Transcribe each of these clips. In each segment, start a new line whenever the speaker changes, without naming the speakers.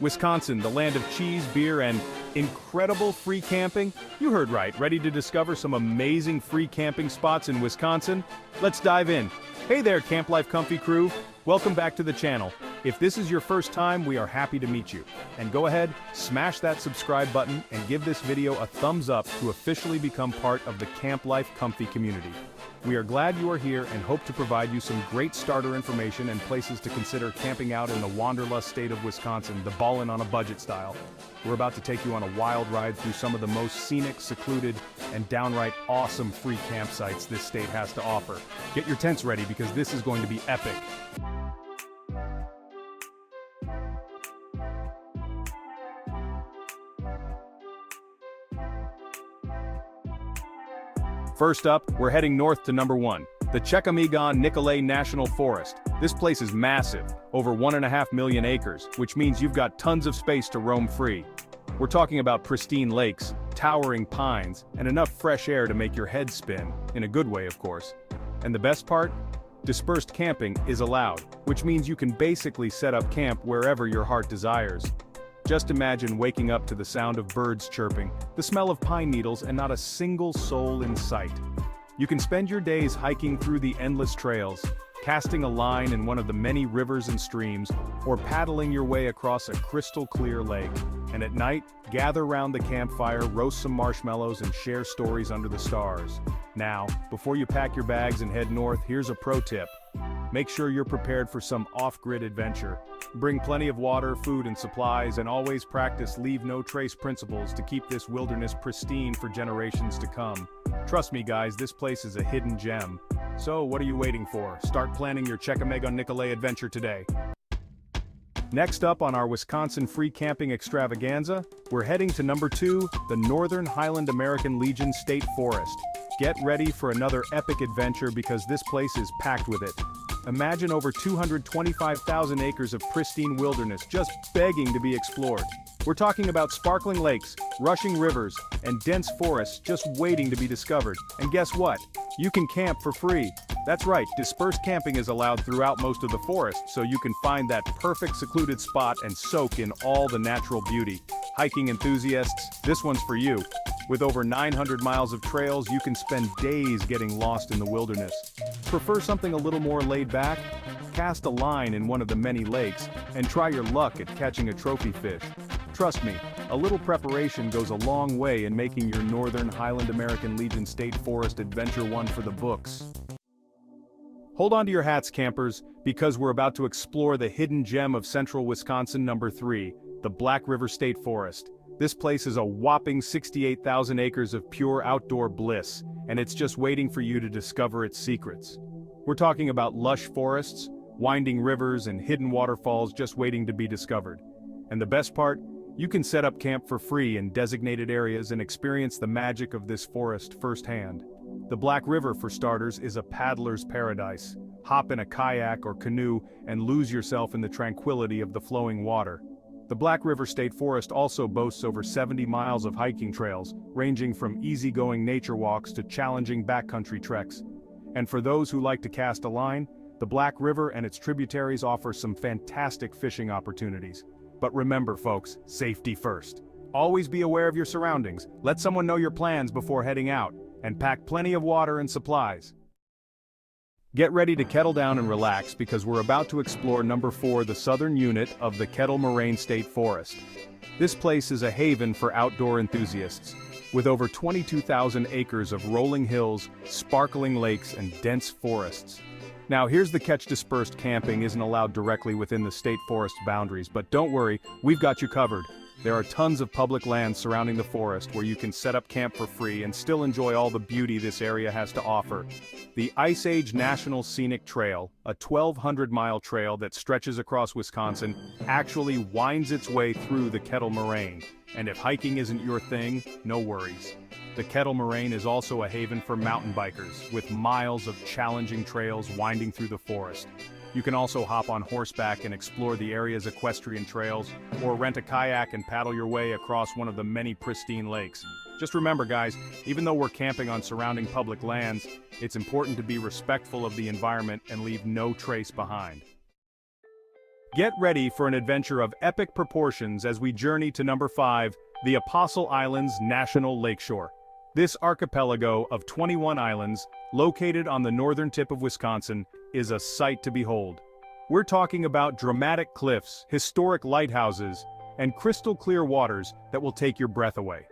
Wisconsin, the land of cheese, beer, and incredible free camping? You heard right. Ready to discover some amazing free camping spots in Wisconsin? Let's dive in. Hey there, CampLifeComfy crew. Welcome back to the channel. If this is your first time, we are happy to meet you. And go ahead, smash that subscribe button and give this video a thumbs up to officially become part of the CampLifeComfy community. We are glad you are here and hope to provide you some great starter information and places to consider camping out in the wanderlust state of Wisconsin, the ballin' on a budget style. We're about to take you on a wild ride through some of the most scenic, secluded, and downright awesome free campsites this state has to offer. Get your tents ready because this is going to be epic. First up, we're heading north to number 1, the Chequamegon-Nicolet National Forest. This place is massive, over 1.5 million acres, which means you've got tons of space to roam free. We're talking about pristine lakes, towering pines, and enough fresh air to make your head spin, in a good way of course. And the best part? Dispersed camping is allowed, which means you can basically set up camp wherever your heart desires. Just imagine waking up to the sound of birds chirping, the smell of pine needles, and not a single soul in sight. You can spend your days hiking through the endless trails, casting a line in one of the many rivers and streams, or paddling your way across a crystal-clear lake. And at night, gather round the campfire, roast some marshmallows, and share stories under the stars. Now, before you pack your bags and head north, here's a pro tip. Make sure you're prepared for some off-grid adventure. Bring plenty of water, food, and supplies, and always practice leave-no-trace principles to keep this wilderness pristine for generations to come. Trust me guys, this place is a hidden gem. So what are you waiting for? Start planning your Chequamegon-Nicolet adventure today. Next up on our Wisconsin free camping extravaganza, we're heading to number 2, the Northern Highland-American State Forest. Get ready for another epic adventure because this place is packed with it. Imagine over 225,000 acres of pristine wilderness just begging to be explored. We're talking about sparkling lakes, rushing rivers, and dense forests just waiting to be discovered. And guess what? You can camp for free. That's right, dispersed camping is allowed throughout most of the forest, so you can find that perfect secluded spot and soak in all the natural beauty. Hiking enthusiasts, this one's for you. With over 900 miles of trails, you can spend days getting lost in the wilderness. Prefer something a little more laid back? Cast a line in one of the many lakes, and try your luck at catching a trophy fish. Trust me, a little preparation goes a long way in making your Northern Highland-American State Forest adventure one for the books. Hold on to your hats, campers, because we're about to explore the hidden gem of central Wisconsin number 3, the Black River State Forest. This place is a whopping 68,000 acres of pure outdoor bliss, and it's just waiting for you to discover its secrets. We're talking about lush forests, winding rivers, and hidden waterfalls just waiting to be discovered. And the best part? You can set up camp for free in designated areas and experience the magic of this forest firsthand. The Black River, for starters, is a paddler's paradise. Hop in a kayak or canoe and lose yourself in the tranquility of the flowing water. The Black River State Forest also boasts over 70 miles of hiking trails, ranging from easygoing nature walks to challenging backcountry treks. And for those who like to cast a line, the Black River and its tributaries offer some fantastic fishing opportunities. But remember folks, safety first. Always be aware of your surroundings, let someone know your plans before heading out, and pack plenty of water and supplies. Get ready to kettle down and relax because we're about to explore number 4, the southern unit of the Kettle Moraine State Forest. This place is a haven for outdoor enthusiasts, with over 22,000 acres of rolling hills, sparkling lakes, and dense forests. Now here's the catch: dispersed camping isn't allowed directly within the state forest boundaries, but don't worry, we've got you covered. There are tons of public land surrounding the forest where you can set up camp for free and still enjoy all the beauty this area has to offer. The Ice Age National Scenic Trail, a 1,200-mile trail that stretches across Wisconsin, actually winds its way through the Kettle Moraine. And if hiking isn't your thing, no worries. The Kettle Moraine is also a haven for mountain bikers, with miles of challenging trails winding through the forest. You can also hop on horseback and explore the area's equestrian trails, or rent a kayak and paddle your way across one of the many pristine lakes. Just remember guys, even though we're camping on surrounding public lands, it's important to be respectful of the environment and leave no trace behind. Get ready for an adventure of epic proportions as we journey to number 5, the Apostle Islands National Lakeshore. This archipelago of 21 islands, located on the northern tip of Wisconsin, is a sight to behold. We're talking about dramatic cliffs, historic lighthouses, and crystal-clear waters that will take your breath away.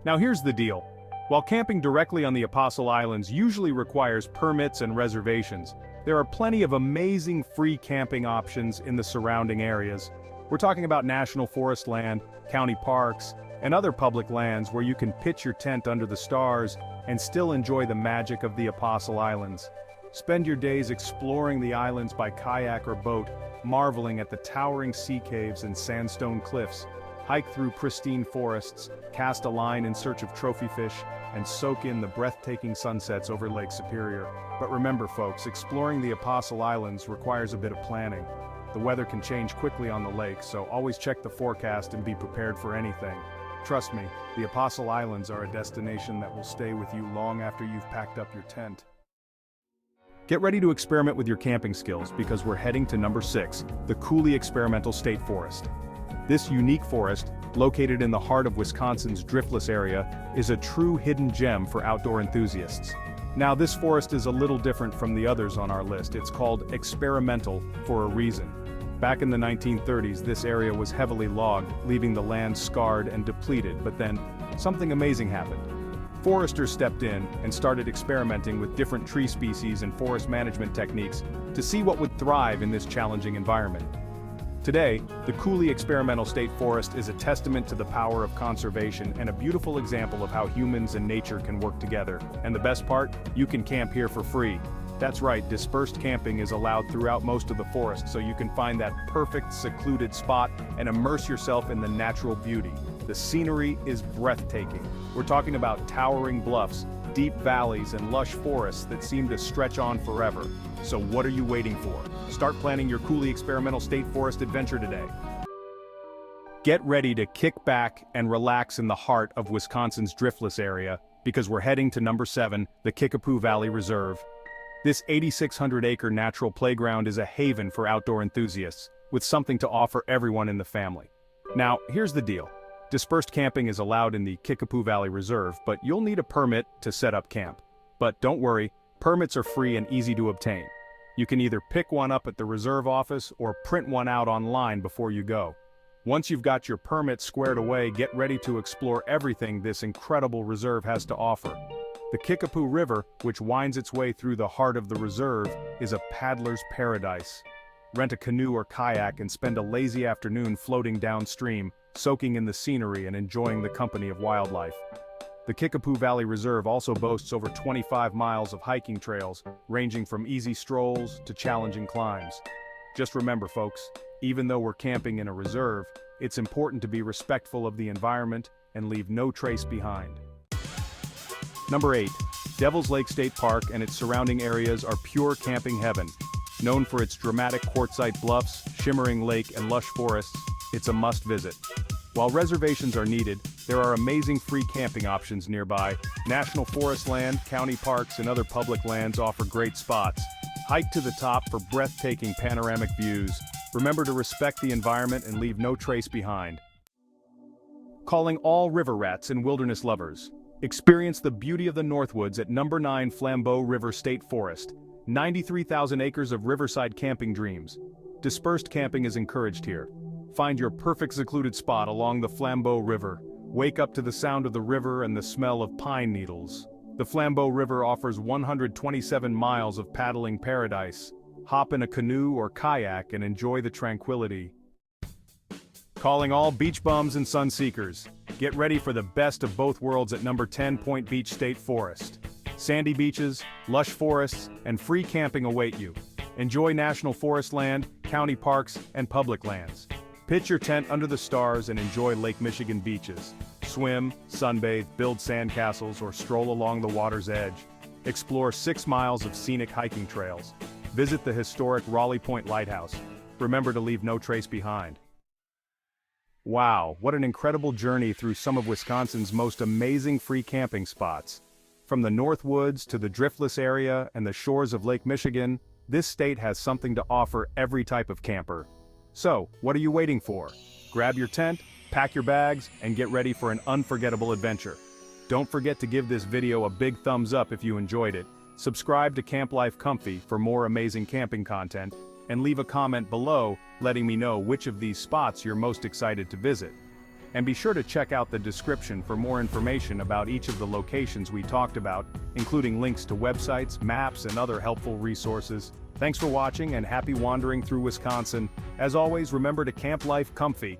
Now here's the deal. While camping directly on the Apostle Islands usually requires permits and reservations, there are plenty of amazing free camping options in the surrounding areas. We're talking about national forest land, county parks, and other public lands where you can pitch your tent under the stars and still enjoy the magic of the Apostle Islands. Spend your days exploring the islands by kayak or boat, marveling at the towering sea caves and sandstone cliffs. Hike through pristine forests, cast a line in search of trophy fish, and soak in the breathtaking sunsets over Lake Superior. But remember folks, exploring the Apostle Islands requires a bit of planning. The weather can change quickly on the lake, so always check the forecast and be prepared for anything. Trust me, the Apostle Islands are a destination that will stay with you long after you've packed up your tent. Get ready to experiment with your camping skills because we're heading to number 6, the Coulee Experimental State Forest. This unique forest, located in the heart of Wisconsin's driftless area, is a true hidden gem for outdoor enthusiasts. Now this forest is a little different from the others on our list. It's called experimental for a reason. Back in the 1930s, this area was heavily logged, leaving the land scarred and depleted, but then something amazing happened. Foresters stepped in and started experimenting with different tree species and forest management techniques to see what would thrive in this challenging environment. Today, the Coulee Experimental State Forest is a testament to the power of conservation and a beautiful example of how humans and nature can work together. And the best part? You can camp here for free. That's right, dispersed camping is allowed throughout most of the forest, so you can find that perfect secluded spot and immerse yourself in the natural beauty. The scenery is breathtaking. We're talking about towering bluffs, deep valleys, and lush forests that seem to stretch on forever. So what are you waiting for? Start planning your Coulee Experimental State Forest adventure today. Get ready to kick back and relax in the heart of Wisconsin's driftless area, because we're heading to number 7, the Kickapoo Valley Reserve. This 8,600-acre natural playground is a haven for outdoor enthusiasts, with something to offer everyone in the family. Now, here's the deal. Dispersed camping is allowed in the Kickapoo Valley Reserve, but you'll need a permit to set up camp. But don't worry, permits are free and easy to obtain. You can either pick one up at the reserve office or print one out online before you go. Once you've got your permit squared away, get ready to explore everything this incredible reserve has to offer. The Kickapoo River, which winds its way through the heart of the reserve, is a paddler's paradise. Rent a canoe or kayak and spend a lazy afternoon floating downstream, soaking in the scenery and enjoying the company of wildlife. The Kickapoo Valley Reserve also boasts over 25 miles of hiking trails, ranging from easy strolls to challenging climbs. Just remember folks, even though we're camping in a reserve, it's important to be respectful of the environment and leave no trace behind. Number 8. Devil's Lake State Park and its surrounding areas are pure camping heaven. Known for its dramatic quartzite bluffs, shimmering lake, and lush forests, it's a must-visit. While reservations are needed, there are amazing free camping options nearby. National forest land, county parks, and other public lands offer great spots. Hike to the top for breathtaking panoramic views. Remember to respect the environment and leave no trace behind. Calling all river rats and wilderness lovers. Experience the beauty of the Northwoods at number 9 Flambeau River State Forest. 93,000 acres of riverside camping dreams. Dispersed camping is encouraged here. Find your perfect secluded spot along the Flambeau River. Wake up to the sound of the river and the smell of pine needles. The Flambeau River offers 127 miles of paddling paradise. Hop in a canoe or kayak and enjoy the tranquility. Calling all beach bums and sun seekers. Get ready for the best of both worlds at number 10 Point Beach State Forest. Sandy beaches, lush forests, and free camping await you. Enjoy national forest land, county parks, and public lands. Pitch your tent under the stars and enjoy Lake Michigan beaches. Swim, sunbathe, build sandcastles, or stroll along the water's edge. Explore 6 miles of scenic hiking trails. Visit the historic Raleigh Point Lighthouse. Remember to leave no trace behind. Wow, what an incredible journey through some of Wisconsin's most amazing free camping spots. From the Northwoods to the driftless area and the shores of Lake Michigan, this state has something to offer every type of camper. So, what are you waiting for? Grab your tent, pack your bags, and get ready for an unforgettable adventure. Don't forget to give this video a big thumbs up if you enjoyed it, subscribe to Camp Life Comfy for more amazing camping content, and leave a comment below letting me know which of these spots you're most excited to visit. And be sure to check out the description for more information about each of the locations we talked about, including links to websites, maps, and other helpful resources. Thanks for watching and happy wandering through Wisconsin. As always, remember to Camp Life Comfy.